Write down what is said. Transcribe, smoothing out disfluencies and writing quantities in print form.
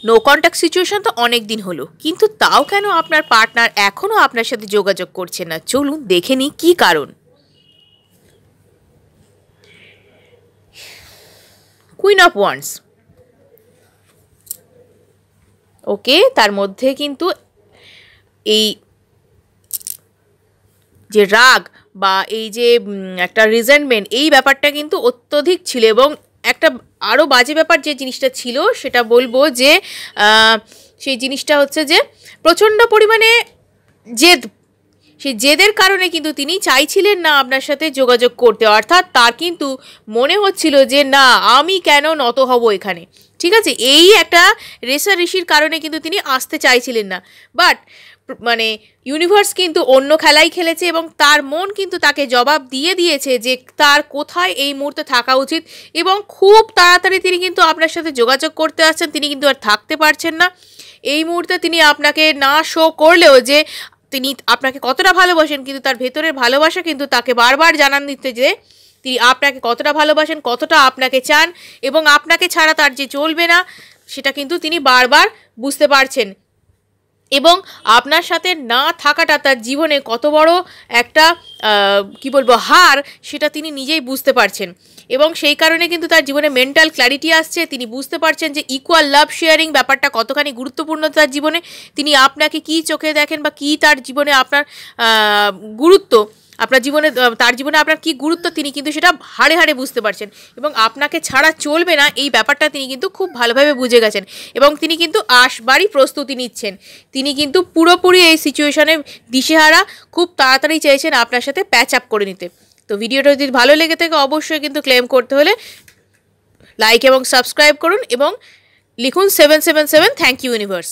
No contact situation তো অনেক দিন হলো, কিন্তু তাও কেন আপনার পার্টনার এখনও আপনার সাথে যোগাযোগ করছে না? চলুন দেখে নিই কী কারণ। কুইন অফ ওয়ান্ডস, ওকে, তার মধ্যে কিন্তু এই যে রাগ বা এই যে একটা রিজেন্টমেন্ট, এই ব্যাপারটা কিন্তু অত্যধিক ছিল। এবং একটা আরও বাজে ব্যাপার যে জিনিসটা ছিল সেটা বলবো যে সেই জিনিসটা হচ্ছে যে প্রচণ্ড পরিমাণে জেদ। সেই জেদের কারণে কিন্তু তিনি চাইছিলেন না আপনার সাথে যোগাযোগ করতে, অর্থাৎ তার কিন্তু মনে হচ্ছিল যে না, আমি কেন নত হব এখানে, ঠিক আছে, এই একটা রেষারেষির কারণে কিন্তু তিনি আসতে চাইছিলেন না। বাট মানে ইউনিভার্স কিন্তু অন্য খেলাই খেলেছে এবং তার মন কিন্তু তাকে জবাব দিয়ে দিয়েছে যে তার কোথায় এই মুহূর্তে থাকা উচিত। এবং খুব তাড়াতাড়ি তিনি কিন্তু আপনার সাথে যোগাযোগ করতে আসছেন, তিনি কিন্তু আর থাকতে পারছেন না। এই মুহূর্তে তিনি আপনাকে না শো করলেও যে তিনি আপনাকে কতটা ভালোবাসেন, কিন্তু তার ভেতরের ভালোবাসা কিন্তু তাকে বারবার জানান দিতে যে তিনি আপনাকে কতটা ভালোবাসেন, কতটা আপনাকে চান এবং আপনাকে ছাড়া তার যে চলবে না, সেটা কিন্তু তিনি বারবার বুঝতে পারছেন। এবং আপনার সাথে না থাকাটা তার জীবনে কত বড় একটা কি বলবো হার, সেটা তিনি নিজেই বুঝতে পারছেন। এবং সেই কারণে কিন্তু তার জীবনে মেন্টাল ক্ল্যারিটি আসছে, তিনি বুঝতে পারছেন যে ইকুয়াল লাভ শেয়ারিং ব্যাপারটা কতখানি গুরুত্বপূর্ণ তার জীবনে। তিনি আপনাকে কী চোখে দেখেন বা কী তার জীবনে আপনার গুরুত্ব, আপনার জীবনে তার জীবনে আপনার কী গুরুত্ব, তিনি কিন্তু সেটা হাড়ে হাড়ে বুঝতে পারছেন। এবং আপনাকে ছাড়া চলবে না এই ব্যাপারটা তিনি কিন্তু খুব ভালোভাবে বুঝে গেছেন। এবং তিনি কিন্তু আসবারই প্রস্তুতি নিচ্ছেন। তিনি কিন্তু পুরোপুরি এই সিচুয়েশনে দিশেহারা, খুব তাড়াতাড়ি চাইছেন আপনার সাথে প্যাচ আপ করে নিতে। তো ভিডিওটা যদি ভালো লেগে থাকে অবশ্যই কিন্তু ক্লেম করতে হলে লাইক এবং সাবস্ক্রাইব করুন এবং লিখুন 777 থ্যাংক ইউ ইউনিভার্স।